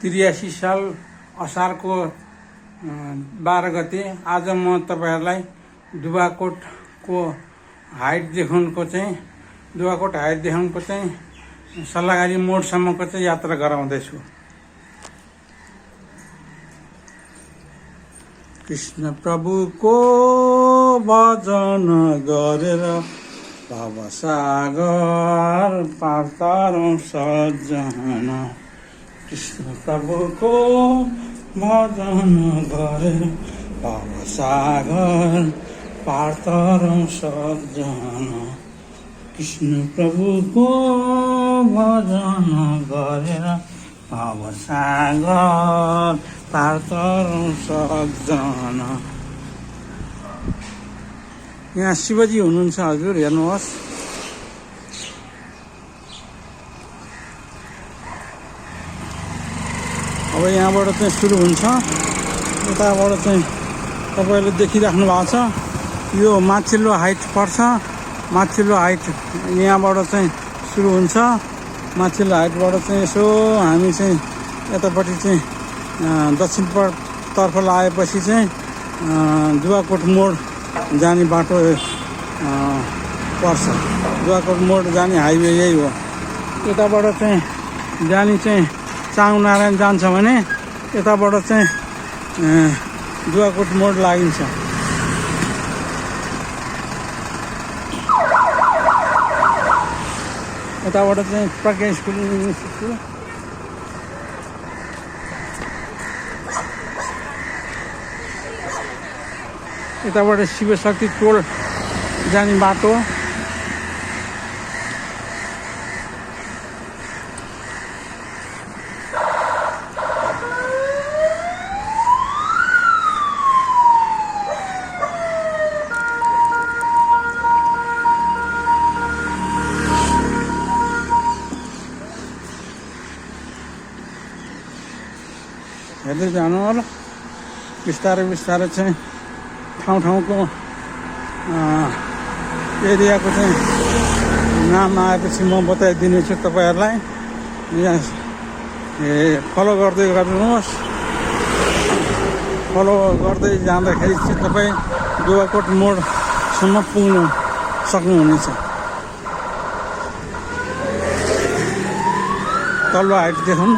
83 साल असारको 12 गते आज म तपाईहरुलाई दुवाकोटको हाइट देखाउनको चाहिँ सल्लाहगारी मोडसम्मको चाहिँ यात्रा गराउँदैछु। कृष्ण प्रभुको भजन गरेर भवसागर पार तरौं सजना। कृष्ण प्रभुको भजन गरेर भवसागर पार तरौं सजना। कृष्ण प्रभुको भजन गरेर भवसागर पार तरौं सजना। यहाँ शिवजी हुनुहुन्छ हजुर, हेर्नुहोस्। अब यहाँबाट चाहिँ सुरु हुन्छ, यताबाट चाहिँ तपाईले देखिराख्नु भएको छ, यो माथिल्लो हाइट पर्छ। माथिल्लो हाइट यहाँबाट चाहिँ सुरु हुन्छ। माथिल्लो हाइटबाट चाहिँ यसो हामी चाहिँ यतापट्टि चाहिँ दक्षिणतर्फ लागेपछि चाहिँ दुवाकोट मोड जाने बाटो पर्छ। दुवाकोट मोड जाने हाइवे यही हो। यताबाट चाहिँ जाने चाहिँ चाङनारायण जान्छ भने यताबाट चाहिँ दुवाकोट मोड लागिन्छ। यताबाट चाहिँ प्रज्ञा स्कुल स्कुल, यताबाट शिवशक्ति टोल जाने बाटो। हेर्दै जानु होला, बिस्तारै बिस्तारै चाहिँ ठाउँ ठाउँको एरियाको चाहिँ नाम आएपछि म बताइदिनेछु तपाईहरुलाई। यहाँ फलो गर्दै गर्नुहोस्। फलो गर्दै जाँदाखेरि चाहिँ तपाईँ दुवाकोट मोडसम्म पुग्न सक्नुहुनेछ। तल्लो हाइट देखाउनु,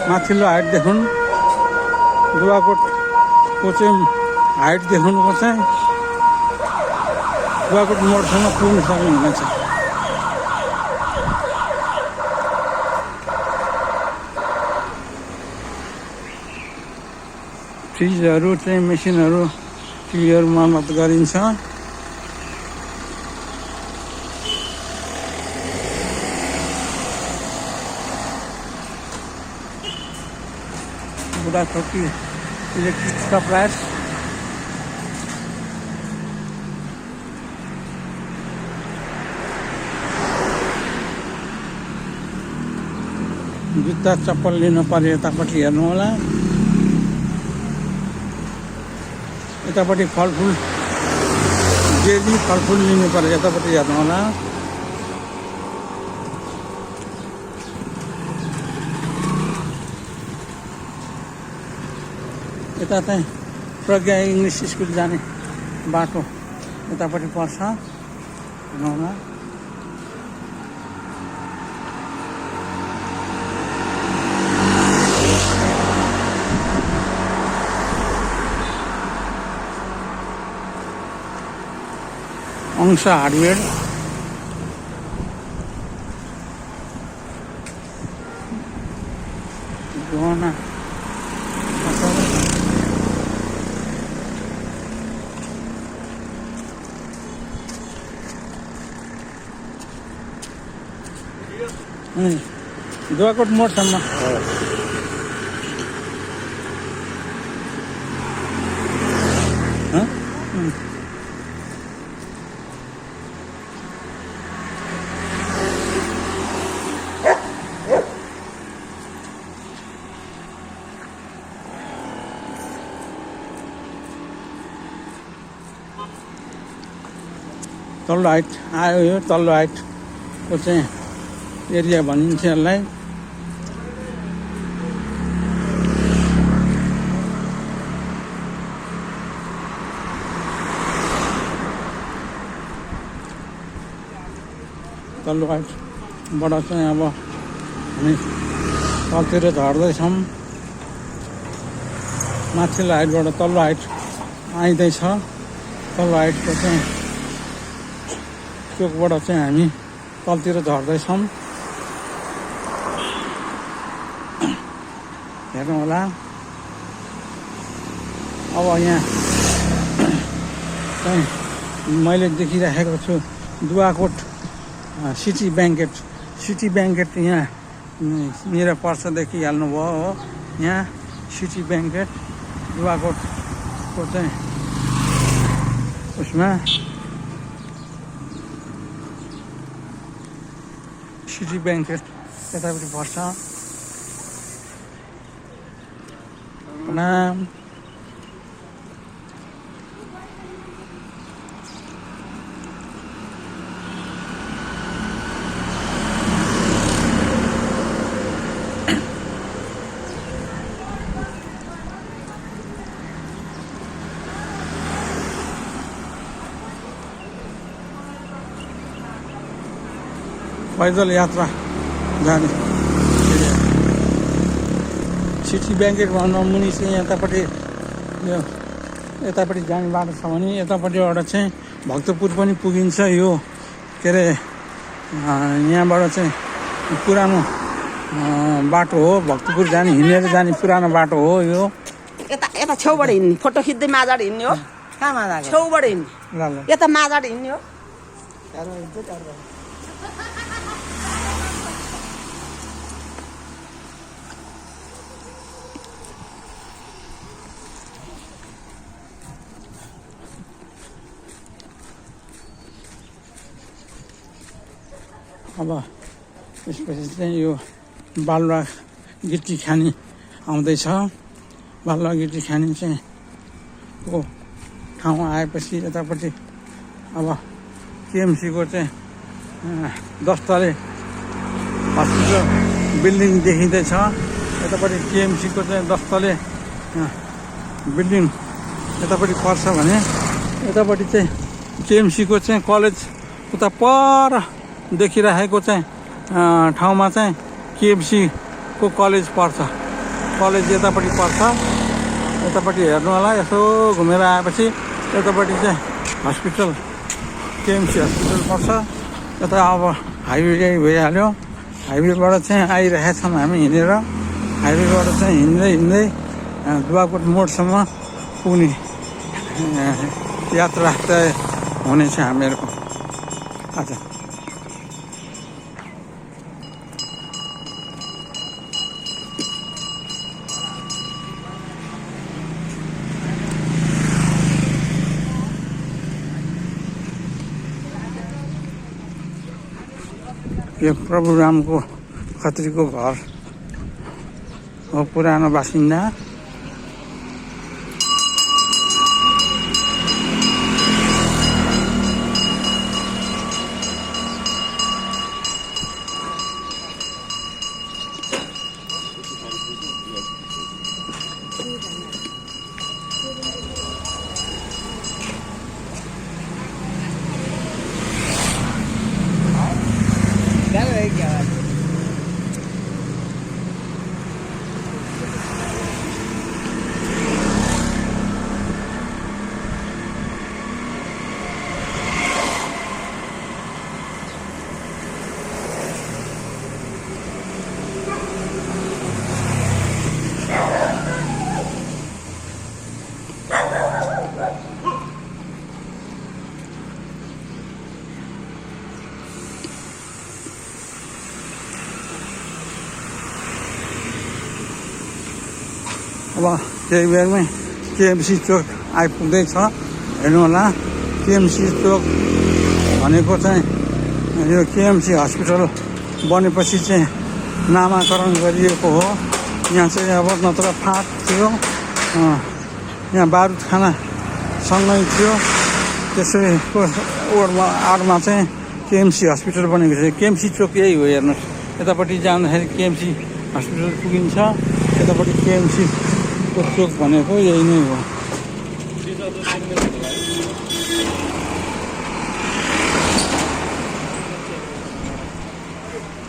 माथिल्लो हाइट देखाउनु, दुवाकोटको चाहिँ हाइट देखाउनुपर्छ। दुवाकोट मोडसम्म पुग्न सक्नुहुनेछ। फ्रिजहरू चाहिँ मेसिनहरू टिभीहरू मर्मत गरिन्छ। बुढाथोकी इलेक्ट्रिक सप्लायर्स, जुत्ता चप्पल लिनु पर्यो यतापट्टि हेर्नु होला। यतापट्टि फलफुल, जेली फलफुल लिनु पर्यो यतापट्टि हेर्नु होला। यता चाहिँ प्रज्ञा इङ्ग्लिस स्कुल जाने बाटो यतापट्टि पर्छ हेर्नु होला। अंश हार्डवेयर, गहना दुवाकोट मोडसम्म। तल्लो हाइट आयो, यो तल्लो हाइटको चाहिँ एरिया भनिन्छ यसलाई। तल्लो हाइटबाट चाहिँ अब हामी तलतिर झर्दैछौँ। माथिल्लो हाइटबाट तल्लो हाइट आइँदैछ। तल्लो हाइटको चाहिँ चोकबाट चाहिँ हामी तलतिर झर्दैछौँ। हेर्नु होला। अब यहाँ चाहिँ मैले देखिराखेको छु दुवाकोट सिटी ब्याङ्केट यहाँ मेरा पर्छ देखिहाल्नुभयो हो। यहाँ सिटी ब्याङ्केट दुवाकोटको चाहिँ उसमा सिटी ब्याङ्केट यतापट्टि पर्छ। प्रणाम। पैदल यात्रा जाने सिटी ब्याङ्केट भन्दा मुनि चाहिँ यतापट्टि जाने बाटो छ भने यतापट्टिबाट चाहिँ भक्तपुर पनि पुगिन्छ। यो के अरे यहाँबाट चाहिँ पुरानो बाटो हो। भक्तपुर जाने हिँडेर जाने पुरानो बाटो हो यो। यता छेउबाट हिँड्ने फोटो खिच्दै माझाड हिँड्ने हो। कहाँ माझाड? छेउबाट हिँड्ने। यता माझाड हिँड्ने हो। अब त्यसपछि चाहिँ यो बालुवा गिटी खानी आउँदैछ। बालुवा गिटी खानी चाहिँ को ठाउँ आएपछि यतापट्टि अब केएमसीको चाहिँ 10 तले हस्पिटल बिल्डिङ देखिँदैछ। यतापट्टि केएमसीको चाहिँ 10 तले बिल्डिङ यतापट्टि पर्छ भने यतापट्टि चाहिँ केएमसीको चाहिँ कलेज उता पर देखिराखेको चाहिँ ठाउँमा चाहिँ केएमसीको कलेज पर्छ। कलेज यतापट्टि पर्छ। यतापट्टि हेर्नु होला। यसो घुमेर आएपछि यतापट्टि चाहिँ हस्पिटल केएमसी हस्पिटल पर्छ। यता अब हाइवे भइहाल्यो। हाइवेबाट चाहिँ आइरहेछौँ हामी हिँडेर। हाइवेबाट चाहिँ हिँड्दै दुवाकोट मोडसम्म पुग्ने यात्रा तय हुनेछ हामीहरूको आज। यो प्रभु रामको खत्रीको घर हो, पुरानो बासिन्दा। अब केही बेरमै केएमसी चोक आइपुग्दैछ। हेर्नु होला। केएमसी चोक भनेको चाहिँ यो केएमसी हस्पिटल बनेपछि चाहिँ नामाकरण गरिएको हो। यहाँ चाहिँ अब नत्र फाँट थियो, यहाँ बारुद खाना सँगै थियो। त्यसैको आडमा चाहिँ केएमसी हस्पिटल बनेको छ। केएमसी चोक यही हो। हेर्नुहोस्, यतापट्टि जाँदाखेरि केएमसी हस्पिटल पुगिन्छ। यतापट्टि केएमसी को चोक भनेको यही नै हो।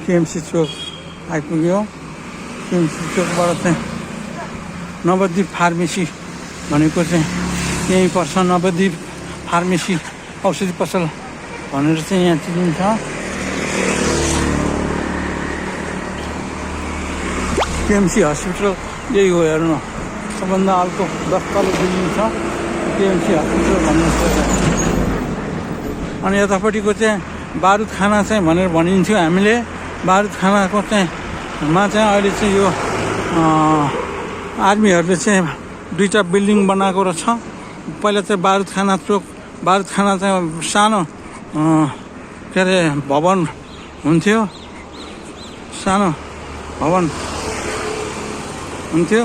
केएमसी चोक आइपुग्यो। केएमसी चोकबाट चाहिँ नवद्वीप फार्मेसी भनेको चाहिँ त्यहीँ पर्छ। नवद्वीप फार्मेसी औषधि पसल भनेर चाहिँ यहाँ चिनिन्छ। केएमसी हस्पिटल यही हो, हेर्नु सबभन्दा अर्को 10 तल बिल्डिङ छ केएमसी हस्पिटल भन्ने। अनि यतापट्टिको चाहिँ बारुद खाना चाहिँ भनेर भनिन्थ्यो हामीले। बारुद खानाको चाहिँ अहिले चाहिँ यो आर्मीहरूले चाहिँ 2टा बिल्डिङ बनाएको रहेछ। पहिला चाहिँ बारुद खाना चाहिँ सानो के अरे भवन हुन्थ्यो, सानो भवन हुन्थ्यो।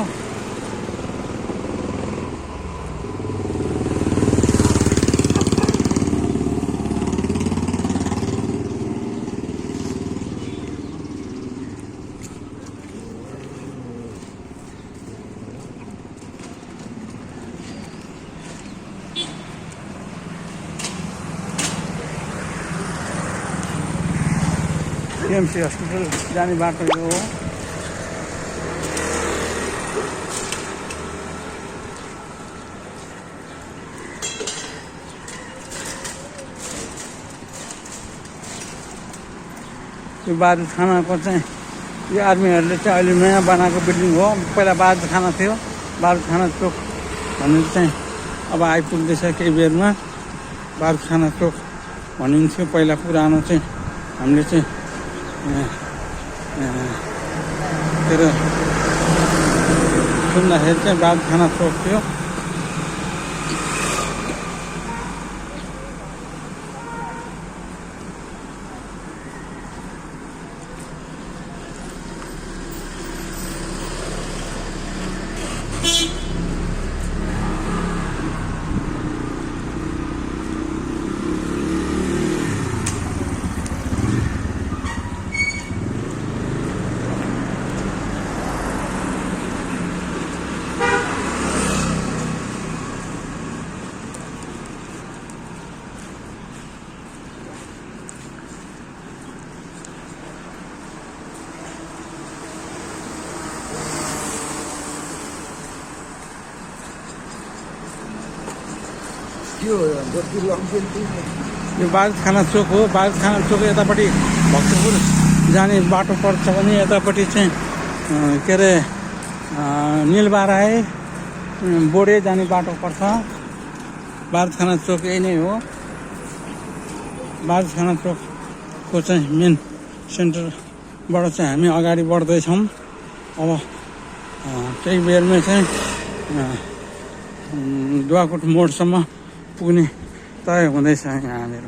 केएमसी हस्पिटल जाने बाटो यो हो। यो बारुद खानाको चाहिँ यो आर्मीहरूले चाहिँ अहिले नयाँ बनाएको बिल्डिङ हो। पहिला बारुद खाना थियो, बारुद खाना चोक भनेर चाहिँ अब आइपुग्दैछ केही बेरमा। बारुद खाना चोक भनिन्थ्यो पहिला, पुरानो चाहिँ हामीले चाहिँ के अरे सुन्दाखेरि चाहिँ बारुद खाना चोक थियो। यो बारुद खाना चोक हो। बारुद खाना चोक यतापट्टि भक्तपुर जाने बाटो पर्छ भने यतापट्टि चाहिँ के अरे निलबाराई बोडे जाने बाटो पर्छ। बारुद खाना चोक यही नै हो। बारुद खाना चोकको चाहिँ मेन सेन्टरबाट चाहिँ हामी अगाडि बढ्दैछौँ। अब केही बेरमा चाहिँ दुवाकोट मोडसम्म पुग्ने तय हुँदैछ यहाँनिर।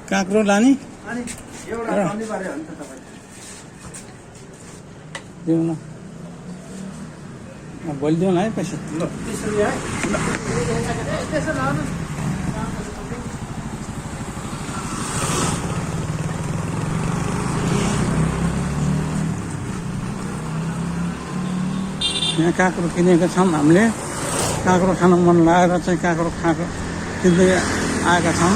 काँक्रो लाने दिउँ न, भोलि दिउँ न है पैसा। यहाँ काँक्रो किनेका छौँ हामीले। काँक्रो खान मन लागेर चाहिँ काँक्रो किन्दै आएका छौँ।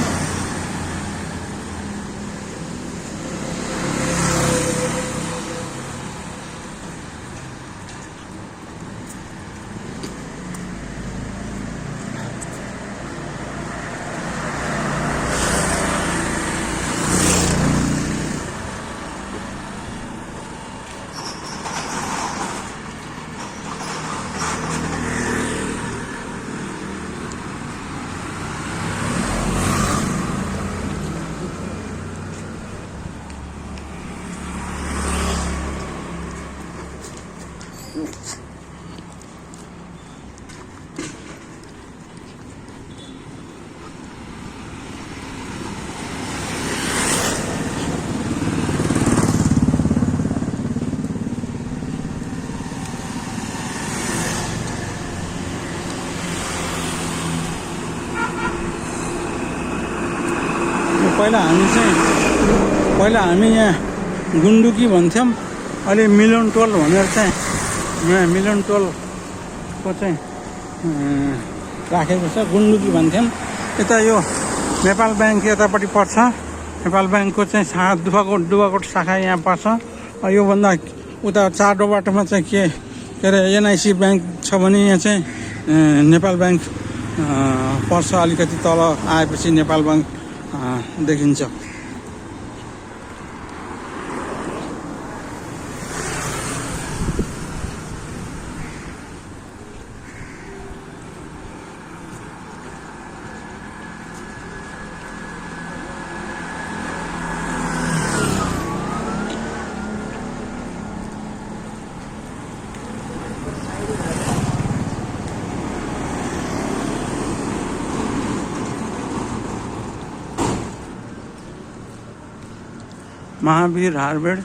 पहिला हामी यहाँ गुन्डुकी भन्थ्यौँ, अहिले मिलन टोल भनेर चाहिँ यहाँ मिलन टोलको चाहिँ राखेको छ। गुन्डुकी भन्थ्यौँ। यता यो नेपाल ब्याङ्क यतापट्टि पर्छ। नेपाल ब्याङ्कको चाहिँ शाखा दुवाकोट शाखा यहाँ पर्छ। योभन्दा उता 4 बाटोमा चाहिँ के अरे एनआइसी ब्याङ्क छ भने यहाँ चाहिँ नेपाल ब्याङ्क पर्छ। अलिकति तल आएपछि नेपाल ब्याङ्क देखिन्छ। महावीर हार्वर्ड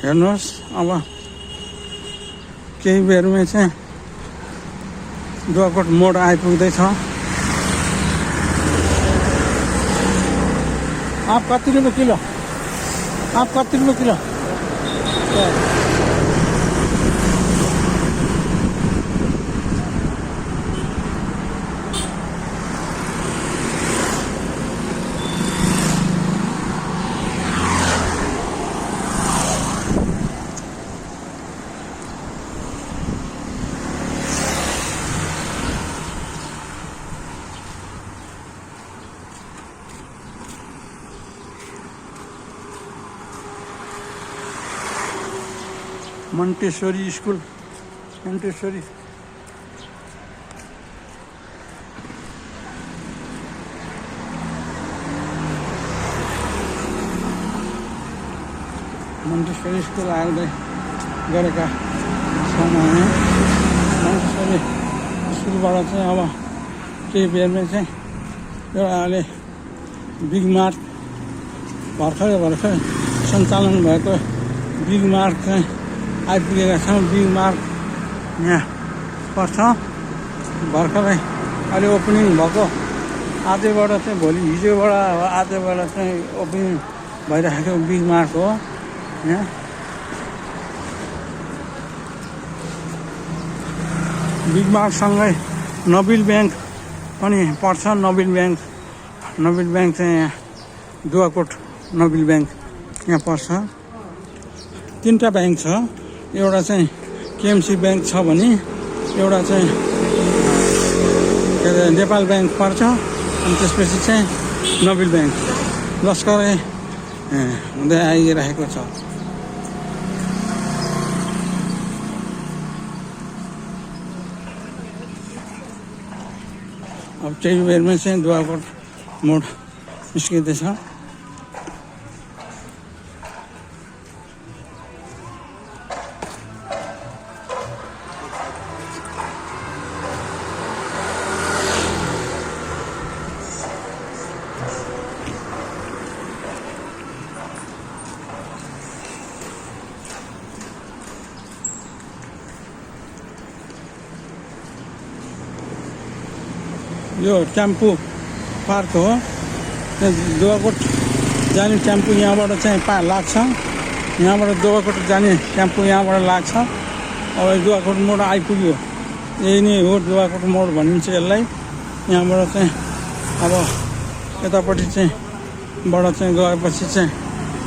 हेर्नुहोस्। अब केही बेरमै चाहिँ दुवाकोट मोड आइपुग्दैछ। आप कति रुपियाँ किलो? आप कति रुपियाँ kilo? Montessori school, Montessori school आउँदै गरेका छौँ हामी। मोन्टेसरी स्कुलबाट चाहिँ अब केही बेरमा चाहिँ एउटा अहिले बिग मार्ट भर्खरै सञ्चालन भएको बिग मार्ट चाहिँ आइपुगेका छौँ। बिग मार्ट यहाँ पर्छ। भर्खरै अहिले ओपनिङ भएको आजबाट चाहिँ हिजोबाट आजबाट चाहिँ ओपनिङ भइरहेको बिग मार्ट हो। यहाँ बिग मार्टसँगै नबिल ब्याङ्क पनि पर्छ। नबिल ब्याङ्क चाहिँ यहाँ दुवाकोट नबिल ब्याङ्क यहाँ पर्छ। 3टा ब्याङ्क छ। एउटा चाहिँ केएमसी ब्याङ्क छ भने एउटा चाहिँ के अरे नेपाल ब्याङ्क पर्छ। अनि त्यसपछि चाहिँ नबिल ब्याङ्क लस्करै हुँदै आइरहेको छ। अब केही बेरमा चाहिँ दुवाकोट मोड निस्किँदैछ। यो टेम्पो पार्क हो। दुवाकोट जाने टेम्पो यहाँबाट चाहिँ लाग्छ। यहाँबाट दुवाकोट जाने टेम्पो यहाँबाट लाग्छ। अब दुवाकोट मोड आइपुग्यो। यही नै हो दुवाकोट मोड भनिन्छ यसलाई। यहाँबाट चाहिँ अब यतापट्टि चाहिँ गएपछि चाहिँ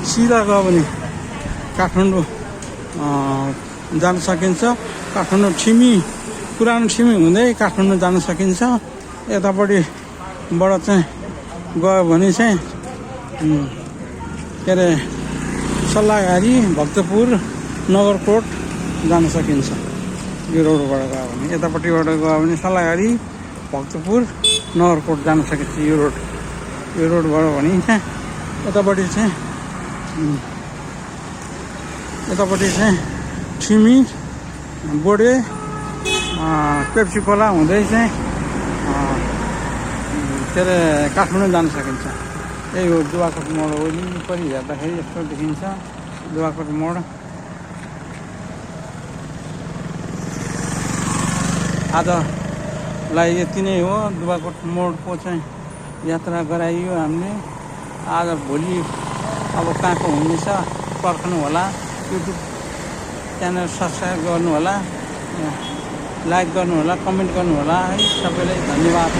सिधा गयो भने काठमाडौँ जान सकिन्छ। काठमाडौँ पुरानो छिमी हुँदै काठमाडौँ जान सकिन्छ। यतापट्टिबाट चाहिँ गयो भने चाहिँ के अरे सल्लाहघारी भक्तपुर नगरकोट जान सकिन्छ यो रोडबाट गयो भने। यतापट्टिबाट गयो भने सल्लाहघारी भक्तपुर नगरकोट जान सकिन्छ यो रोडबाट भनिन्छ। यतापट्टि चाहिँ छिमी बोडे पेप्सी खोला हुँदै चाहिँ के अरे काठमाडौँ जान सकिन्छ। यही हो दुवाकोट मोड वरिपरि हेर्दाखेरि यस्तो देखिन्छ दुवाकोट मोड। आजलाई यति नै हो दुवाकोट मोडको चाहिँ यात्रा गराइयो हामीले। आज भोलि अब कहाँको हुनेछ पर्खनु होला। युट्युब च्यानल सब्सक्राइब गर्नु होला, लाइक गर्नु होला, कमेन्ट गर्नु होला है। सबैलाई धन्यवाद।